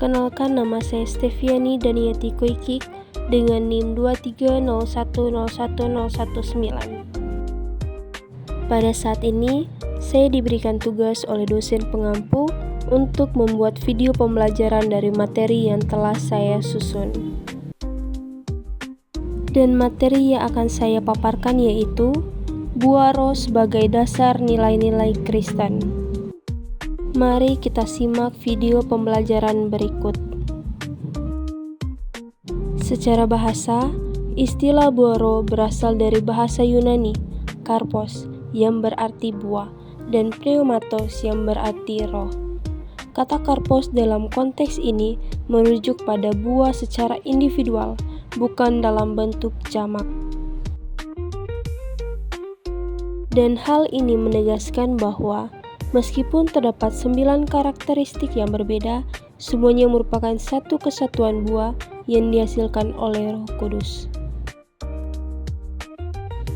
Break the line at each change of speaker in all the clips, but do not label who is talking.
Perkenalkan, nama saya Steviani Daniati Koikik dengan NIM 230101019. Pada saat ini, saya diberikan tugas oleh dosen pengampu untuk membuat video pembelajaran dari materi yang telah saya susun. Dan materi yang akan saya paparkan yaitu Buah Roh sebagai dasar nilai-nilai Kristen. Mari kita simak video pembelajaran berikut. Secara bahasa, istilah buah roh berasal dari bahasa Yunani, karpos, yang berarti buah, dan pneumatos yang berarti roh. Kata karpos dalam konteks ini merujuk pada buah secara individual, bukan dalam bentuk jamak. Dan hal ini menegaskan bahwa meskipun terdapat 9 karakteristik yang berbeda, semuanya merupakan satu kesatuan buah yang dihasilkan oleh Roh Kudus.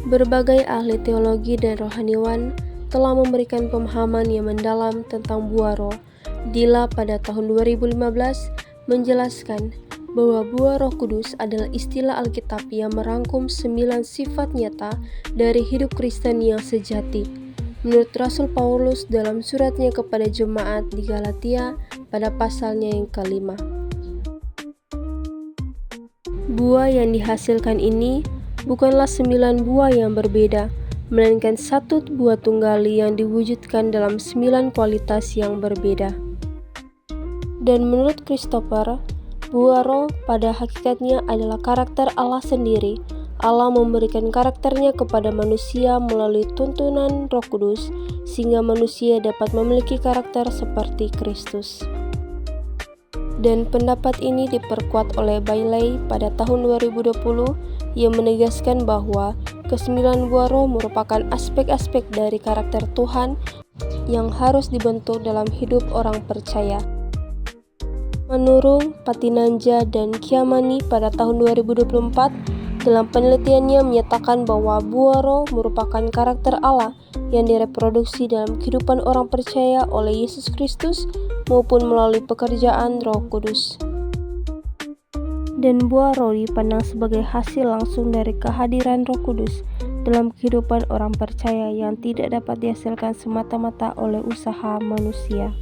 Berbagai ahli teologi dan rohaniwan telah memberikan pemahaman yang mendalam tentang buah roh. Dila pada tahun 2015 menjelaskan bahwa buah Roh Kudus adalah istilah Alkitab yang merangkum 9 sifat nyata dari hidup Kristen yang sejati. Menurut Rasul Paulus dalam suratnya kepada jemaat di Galatia pada pasalnya yang ke-5. Buah yang dihasilkan ini bukanlah 9 buah yang berbeda, melainkan satu buah tunggal yang diwujudkan dalam 9 kualitas yang berbeda. Dan menurut Christopher, buah roh pada hakikatnya adalah karakter Allah sendiri. Allah memberikan karakternya kepada manusia melalui tuntunan Roh Kudus, sehingga manusia dapat memiliki karakter seperti Kristus. Dan pendapat ini diperkuat oleh Bailey pada tahun 2020 yang menegaskan bahwa ke-9 buah roh merupakan aspek-aspek dari karakter Tuhan yang harus dibentuk dalam hidup orang percaya. Menurut Patinanja dan Kiamani pada tahun 2024, dalam penelitiannya menyatakan bahwa buah roh merupakan karakter Allah yang direproduksi dalam kehidupan orang percaya oleh Yesus Kristus maupun melalui pekerjaan Roh Kudus. Dan buah roh dipandang sebagai hasil langsung dari kehadiran Roh Kudus dalam kehidupan orang percaya yang tidak dapat dihasilkan semata-mata oleh usaha manusia.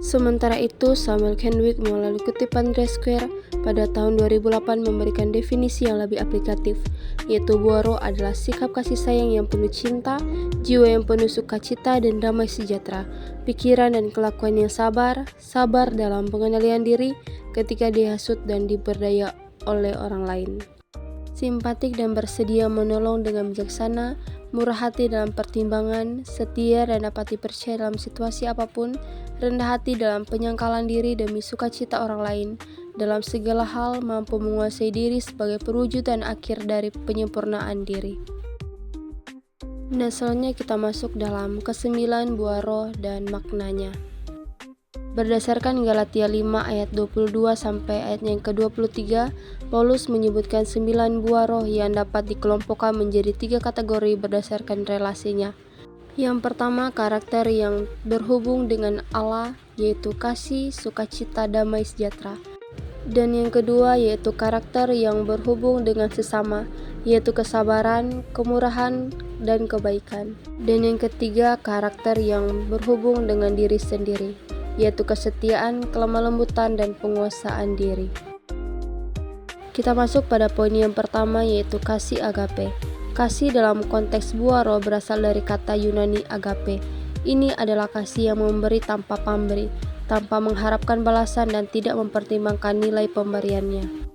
Sementara itu, Samuel Kenwick melalui kutipan Dre Square pada tahun 2008 memberikan definisi yang lebih aplikatif, yaitu buah roh adalah sikap kasih sayang yang penuh cinta, jiwa yang penuh sukacita dan damai sejahtera, pikiran dan kelakuan yang sabar dalam pengendalian diri ketika dihasut dan diberdaya oleh orang lain. Simpatik dan bersedia menolong dengan bijaksana, murah hati dalam pertimbangan, setia dan dapat dipercaya dalam situasi apapun, rendah hati dalam penyangkalan diri demi sukacita orang lain, dalam segala hal mampu menguasai diri sebagai perwujudan akhir dari penyempurnaan diri. Dan selanjutnya kita masuk dalam ke-9 buah roh dan maknanya. Berdasarkan Galatia 5 ayat 22 sampai ayat yang ke-23, Paulus menyebutkan 9 buah roh yang dapat dikelompokkan menjadi 3 kategori berdasarkan relasinya. Yang pertama, karakter yang berhubung dengan Allah, yaitu kasih, sukacita, damai, sejahtera. Dan yang kedua, yaitu karakter yang berhubung dengan sesama, yaitu kesabaran, kemurahan, dan kebaikan. Dan yang ketiga, karakter yang berhubung dengan diri sendiri, yaitu kesetiaan, kelemah lembutan, dan penguasaan diri. Kita masuk pada poin yang pertama, yaitu kasih agape. Kasih dalam konteks buah roh berasal dari kata Yunani agape. Ini adalah kasih yang memberi tanpa pamberi, tanpa mengharapkan balasan dan tidak mempertimbangkan nilai pemberiannya.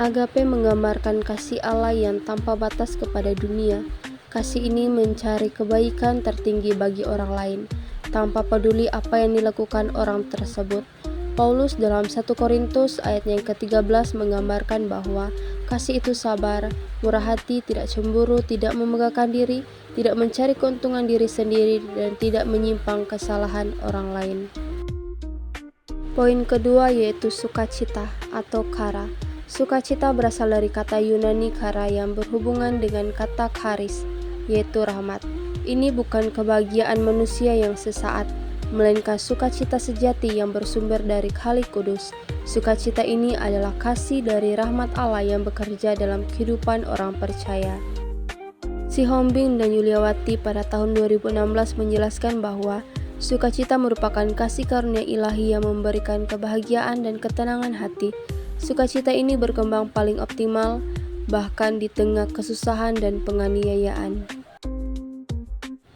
Agape menggambarkan kasih Allah yang tanpa batas kepada dunia. Kasih ini mencari kebaikan tertinggi bagi orang lain, tanpa peduli apa yang dilakukan orang tersebut. Paulus dalam 1 Korintus ayat yang ke-13 menggambarkan bahwa kasih itu sabar, murah hati, tidak cemburu, tidak memegahkan diri, tidak mencari keuntungan diri sendiri, dan tidak menyimpang kesalahan orang lain. Poin kedua yaitu sukacita atau kara. Sukacita berasal dari kata Yunani kara yang berhubungan dengan kata charis, yaitu rahmat. Ini bukan kebahagiaan manusia yang sesaat, melainkan sukacita sejati yang bersumber dari Khalik Kudus. Sukacita ini adalah kasih dari rahmat Allah yang bekerja dalam kehidupan orang percaya. Si Hombing dan Yuliawati pada tahun 2016 menjelaskan bahwa sukacita merupakan kasih karunia ilahi yang memberikan kebahagiaan dan ketenangan hati. Sukacita ini berkembang paling optimal bahkan di tengah kesusahan dan penganiayaan.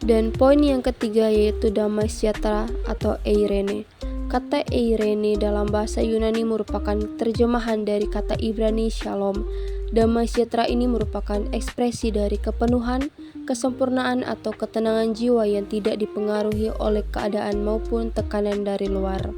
Dan poin yang ketiga yaitu damai sejahtera atau eirene. Kata eirene dalam bahasa Yunani merupakan terjemahan dari kata Ibrani shalom. Damai sejahtera ini merupakan ekspresi dari kepenuhan, kesempurnaan atau ketenangan jiwa yang tidak dipengaruhi oleh keadaan maupun tekanan dari luar.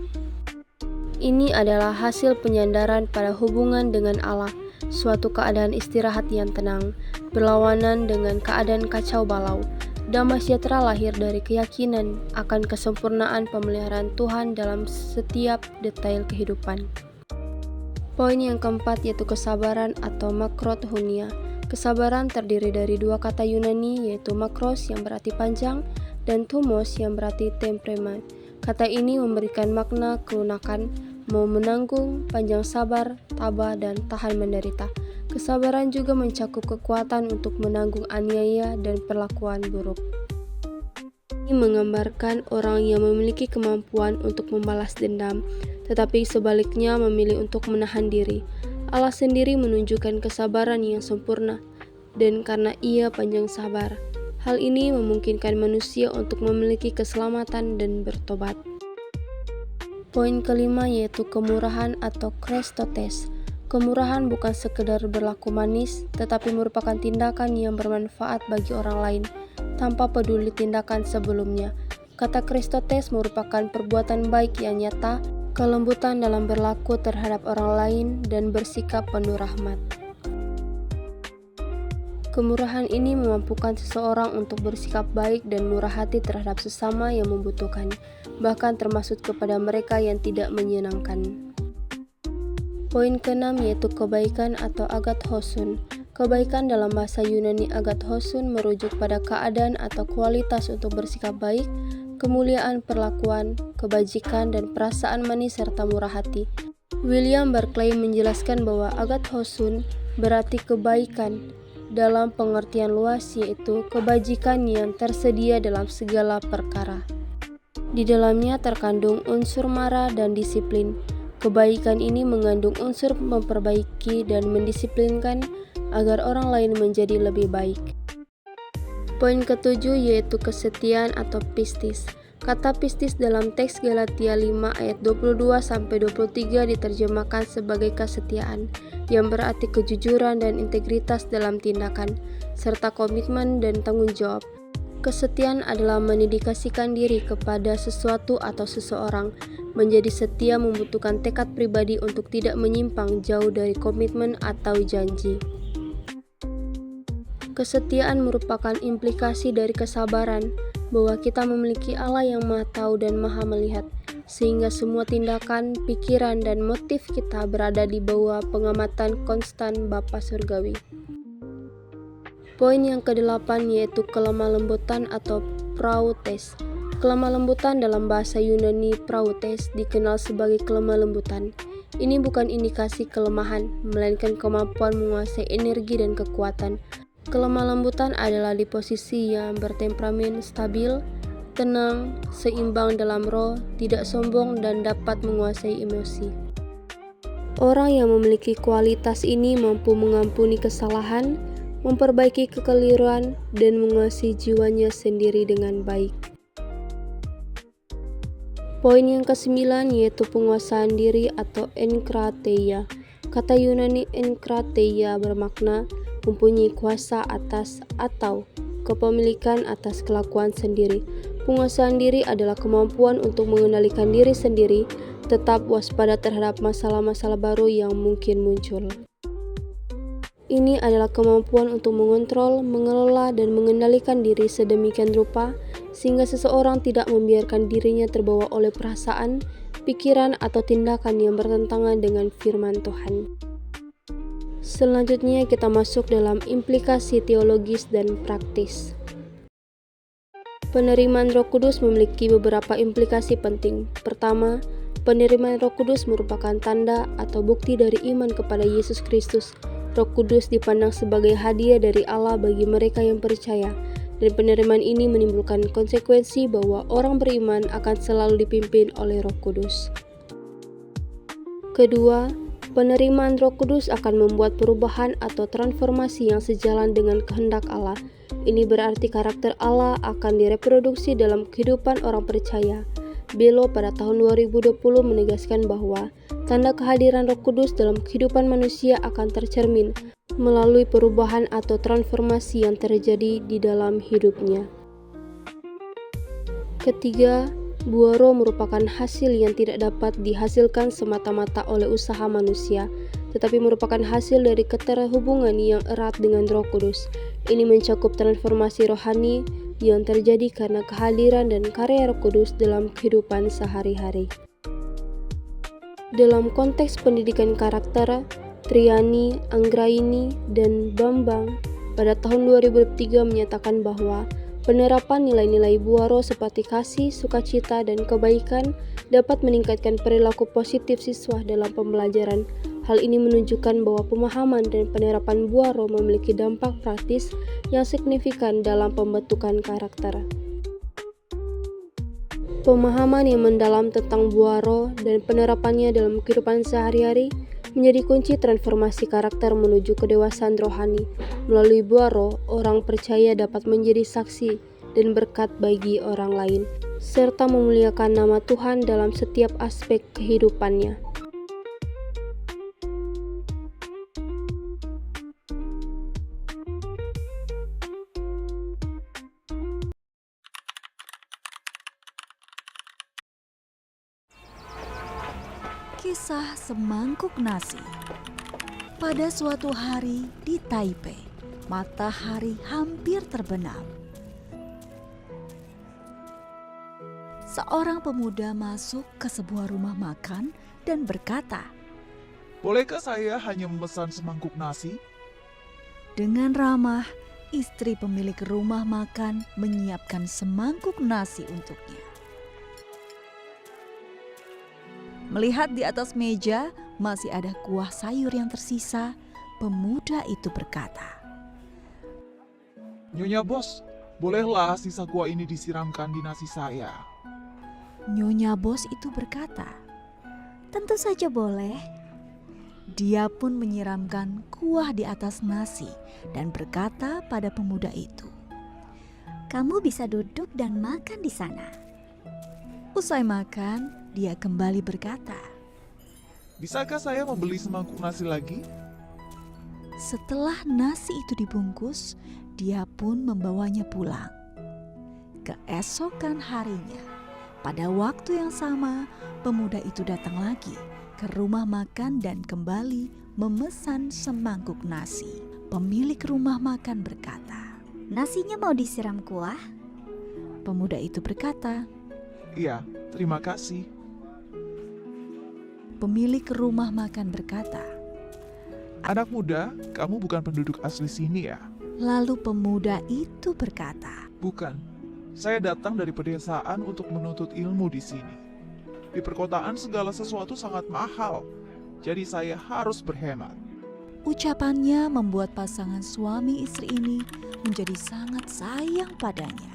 Ini adalah hasil penyandaran pada hubungan dengan Allah, suatu keadaan istirahat yang tenang, berlawanan dengan keadaan kacau balau. Damai sejahtera lahir dari keyakinan akan kesempurnaan pemeliharaan Tuhan dalam setiap detail kehidupan. Poin yang keempat yaitu kesabaran atau makrothumia. Kesabaran terdiri dari dua kata Yunani yaitu makros yang berarti panjang dan thumos yang berarti temperamen. Kata ini memberikan makna kelunakan, mau menanggung, panjang sabar, tabah, dan tahan menderita. Kesabaran juga mencakup kekuatan untuk menanggung aniaya dan perlakuan buruk. Ini menggambarkan orang yang memiliki kemampuan untuk membalas dendam, tetapi sebaliknya memilih untuk menahan diri. Allah sendiri menunjukkan kesabaran yang sempurna, dan karena Ia panjang sabar, hal ini memungkinkan manusia untuk memiliki keselamatan dan bertobat. Poin kelima yaitu kemurahan atau Christotes. Kemurahan bukan sekedar berlaku manis, tetapi merupakan tindakan yang bermanfaat bagi orang lain, tanpa peduli tindakan sebelumnya. Kata Christotes merupakan perbuatan baik yang nyata, kelembutan dalam berlaku terhadap orang lain, dan bersikap penuh rahmat. Kemurahan ini memampukan seseorang untuk bersikap baik dan murah hati terhadap sesama yang membutuhkan, bahkan termasuk kepada mereka yang tidak menyenangkan. Poin keenam yaitu kebaikan atau agathosun. Kebaikan dalam bahasa Yunani agathosun merujuk pada keadaan atau kualitas untuk bersikap baik, kemuliaan perlakuan, kebajikan, dan perasaan manis serta murah hati. William Barclay menjelaskan bahwa agathosun berarti kebaikan dalam pengertian luas yaitu kebajikan yang tersedia dalam segala perkara. Di dalamnya terkandung unsur marah dan disiplin. Kebaikan ini mengandung unsur memperbaiki dan mendisiplinkan agar orang lain menjadi lebih baik. Poin ketujuh yaitu kesetiaan atau pistis. Kata pistis dalam teks Galatia 5 ayat 22-23 diterjemahkan sebagai kesetiaan, yang berarti kejujuran dan integritas dalam tindakan, serta komitmen dan tanggung jawab. Kesetiaan adalah mendedikasikan diri kepada sesuatu atau seseorang. Menjadi setia membutuhkan tekad pribadi untuk tidak menyimpang jauh dari komitmen atau janji. Kesetiaan merupakan implikasi dari kesabaran, bahwa kita memiliki Allah yang Maha Tahu dan Maha Melihat, sehingga semua tindakan, pikiran, dan motif kita berada di bawah pengamatan konstan Bapa Surgawi. Poin yang kedelapan yaitu kelemah lembutan atau prautes. Kelemah lembutan dalam bahasa Yunani prautes dikenal sebagai kelemah lembutan. Ini bukan indikasi kelemahan, melainkan kemampuan menguasai energi dan kekuatan. Kelemah lembutan adalah di posisi yang bertemperamen stabil, tenang, seimbang dalam roh, tidak sombong, dan dapat menguasai emosi. Orang yang memiliki kualitas ini mampu mengampuni kesalahan, memperbaiki kekeliruan, dan menguasai jiwanya sendiri dengan baik. Poin yang ke-9 yaitu penguasaan diri atau enkrateia. Kata Yunani enkrateia bermakna mempunyai kuasa atas atau kepemilikan atas kelakuan sendiri. Penguasaan diri adalah kemampuan untuk mengendalikan diri sendiri, tetap waspada terhadap masalah-masalah baru yang mungkin muncul. Ini adalah kemampuan untuk mengontrol, mengelola, dan mengendalikan diri sedemikian rupa sehingga seseorang tidak membiarkan dirinya terbawa oleh perasaan, pikiran, atau tindakan yang bertentangan dengan firman Tuhan. Selanjutnya kita masuk dalam implikasi teologis dan praktis. Penerimaan Roh Kudus memiliki beberapa implikasi penting. Pertama, penerimaan Roh Kudus merupakan tanda atau bukti dari iman kepada Yesus Kristus. Roh Kudus dipandang sebagai hadiah dari Allah bagi mereka yang percaya, dan penerimaan ini menimbulkan konsekuensi bahwa orang beriman akan selalu dipimpin oleh Roh Kudus. Kedua, penerimaan Roh Kudus akan membuat perubahan atau transformasi yang sejalan dengan kehendak Allah. Ini berarti karakter Allah akan direproduksi dalam kehidupan orang percaya. Belo pada tahun 2020 menegaskan bahwa tanda kehadiran Roh Kudus dalam kehidupan manusia akan tercermin melalui perubahan atau transformasi yang terjadi di dalam hidupnya. Ketiga, buah roh merupakan hasil yang tidak dapat dihasilkan semata-mata oleh usaha manusia, tetapi merupakan hasil dari keterhubungan yang erat dengan Roh Kudus. Ini mencakup transformasi rohani yang terjadi karena kehadiran dan karya Roh Kudus dalam kehidupan sehari-hari. Dalam konteks pendidikan karakter, Triani, Anggraini, dan Bambang pada tahun 2003 menyatakan bahwa penerapan nilai-nilai buah roh seperti kasih, sukacita, dan kebaikan dapat meningkatkan perilaku positif siswa dalam pembelajaran. Hal ini menunjukkan bahwa pemahaman dan penerapan buah roh memiliki dampak praktis yang signifikan dalam pembentukan karakter. Pemahaman yang mendalam tentang buah roh dan penerapannya dalam kehidupan sehari-hari menjadi kunci transformasi karakter menuju kedewasaan rohani. Melalui buah roh, orang percaya dapat menjadi saksi dan berkat bagi orang lain, serta memuliakan nama Tuhan dalam setiap aspek kehidupannya.
Kisah semangkuk nasi. Pada suatu hari di Taipei, matahari hampir terbenam. Seorang pemuda masuk ke sebuah rumah makan dan berkata,
"Bolehkah saya hanya memesan semangkuk nasi?"
Dengan ramah, istri pemilik rumah makan menyiapkan semangkuk nasi untuknya. Melihat di atas meja masih ada kuah sayur yang tersisa, pemuda itu berkata,
"Nyonya Bos, bolehlah sisa kuah ini disiramkan di nasi saya?"
Nyonya Bos itu berkata, "Tentu saja boleh." Dia pun menyiramkan kuah di atas nasi dan berkata pada pemuda itu,
"Kamu bisa duduk dan makan di sana."
Usai makan, dia kembali berkata,
"Bisakah saya membeli semangkuk nasi lagi?"
Setelah nasi itu dibungkus, dia pun membawanya pulang. Keesokan harinya, pada waktu yang sama, pemuda itu datang lagi ke rumah makan dan kembali memesan semangkuk nasi. Pemilik rumah makan berkata,
"Nasinya mau disiram kuah?"
Pemuda itu berkata,
"Iya, terima kasih."
Pemilik rumah makan berkata,
"Anak muda, kamu bukan penduduk asli sini ya?"
Lalu pemuda itu berkata,
"Bukan, saya datang dari pedesaan untuk menuntut ilmu di sini. Di perkotaan segala sesuatu sangat mahal, jadi saya harus berhemat."
Ucapannya membuat pasangan suami istri ini menjadi sangat sayang padanya.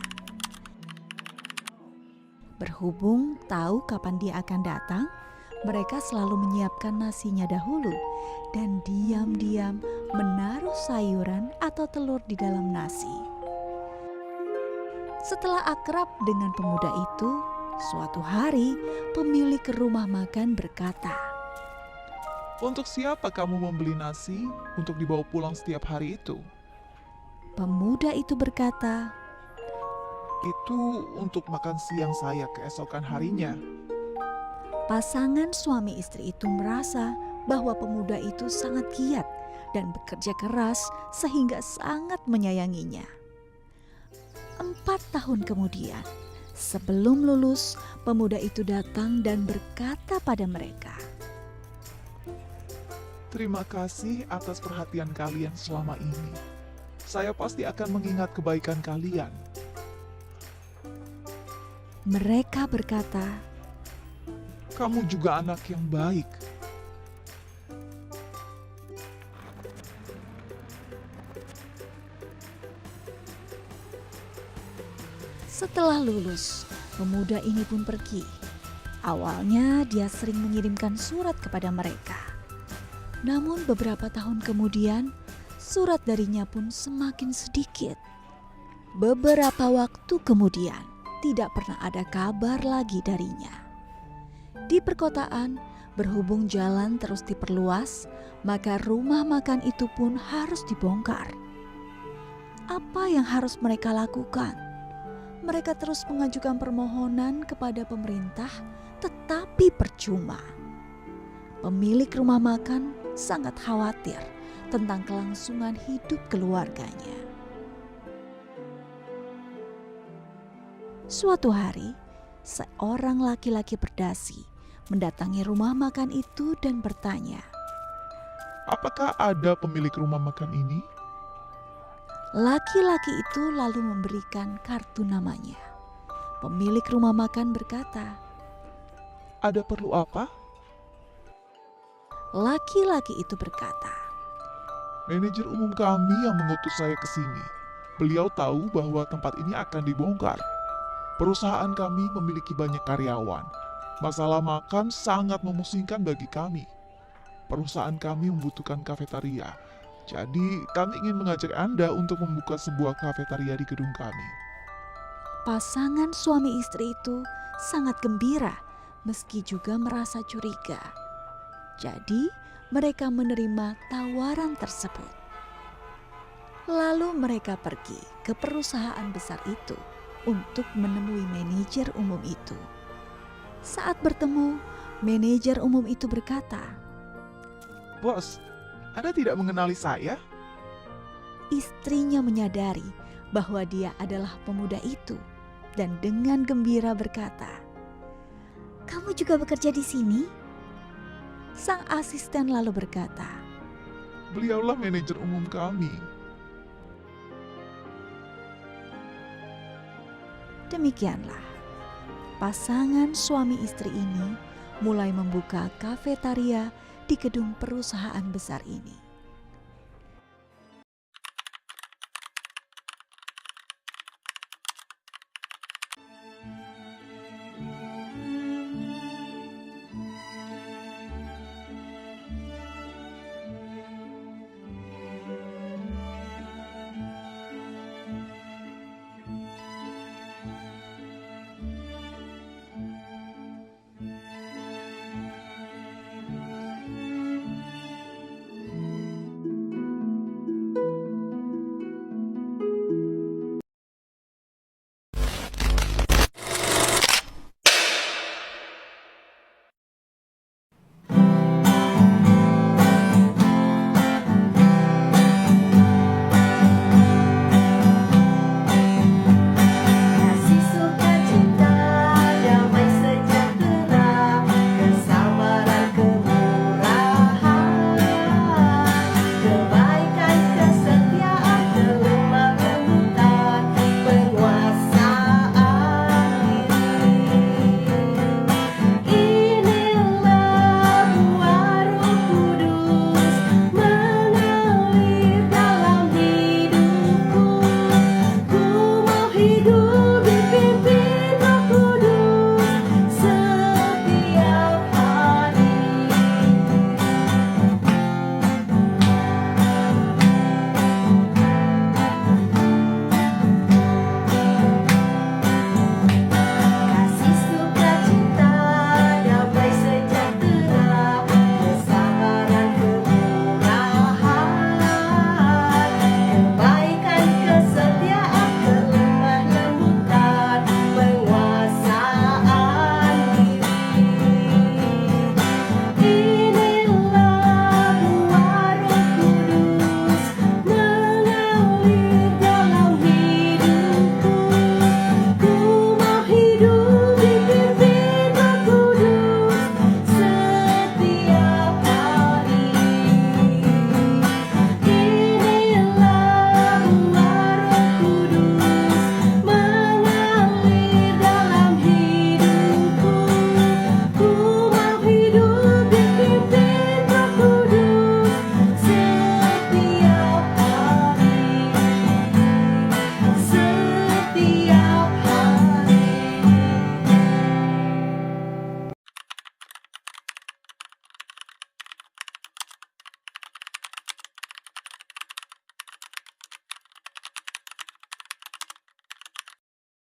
Berhubung tahu kapan dia akan datang, mereka selalu menyiapkan nasinya dahulu dan diam-diam menaruh sayuran atau telur di dalam nasi. Setelah akrab dengan pemuda itu, suatu hari pemilik rumah makan berkata,
"Untuk siapa kamu membeli nasi untuk dibawa pulang setiap hari itu?"
Pemuda itu berkata,
"Itu untuk makan siang saya keesokan harinya."
Pasangan suami istri itu merasa bahwa pemuda itu sangat giat dan bekerja keras sehingga sangat menyayanginya. 4 tahun kemudian, sebelum lulus, pemuda itu datang dan berkata pada mereka,
"Terima kasih atas perhatian kalian selama ini. Saya pasti akan mengingat kebaikan kalian."
Mereka berkata,
Kamu juga anak yang baik.
setelah lulus, pemuda ini pun pergi. Awalnya dia sering mengirimkan surat kepada mereka. Namun beberapa tahun kemudian, surat darinya pun semakin sedikit. Beberapa waktu kemudian, tidak pernah ada kabar lagi darinya. Di perkotaan, berhubung jalan terus diperluas, maka rumah makan itu pun harus dibongkar. Apa yang harus mereka lakukan? Mereka terus mengajukan permohonan kepada pemerintah, tetapi percuma. Pemilik rumah makan sangat khawatir tentang kelangsungan hidup keluarganya. Suatu hari, seorang laki-laki berdasi mendatangi rumah makan itu dan bertanya,
Apakah ada pemilik rumah makan ini?
laki-laki itu lalu memberikan kartu namanya. Pemilik rumah makan berkata,
Ada perlu apa?
laki-laki itu berkata,
Manajer umum kami yang mengutus saya ke sini. Beliau tahu bahwa tempat ini akan dibongkar. Perusahaan kami memiliki banyak karyawan. Masalah makan sangat memusingkan bagi kami. Perusahaan kami membutuhkan kafetaria. Jadi, kami ingin mengajak Anda untuk membuka sebuah kafetaria di gedung kami.
pasangan suami istri itu sangat gembira meski juga merasa curiga. Jadi mereka menerima tawaran tersebut. Lalu mereka pergi ke perusahaan besar itu untuk menemui manajer umum itu. Saat bertemu, manajer umum itu berkata,
Bos, Anda tidak mengenali saya?
istrinya menyadari bahwa dia adalah pemuda itu dan dengan gembira berkata,
Kamu juga bekerja di sini?
sang asisten lalu berkata,
Beliaulah manajer umum kami.
demikianlah pasangan suami istri ini mulai membuka kafetaria di gedung perusahaan besar ini.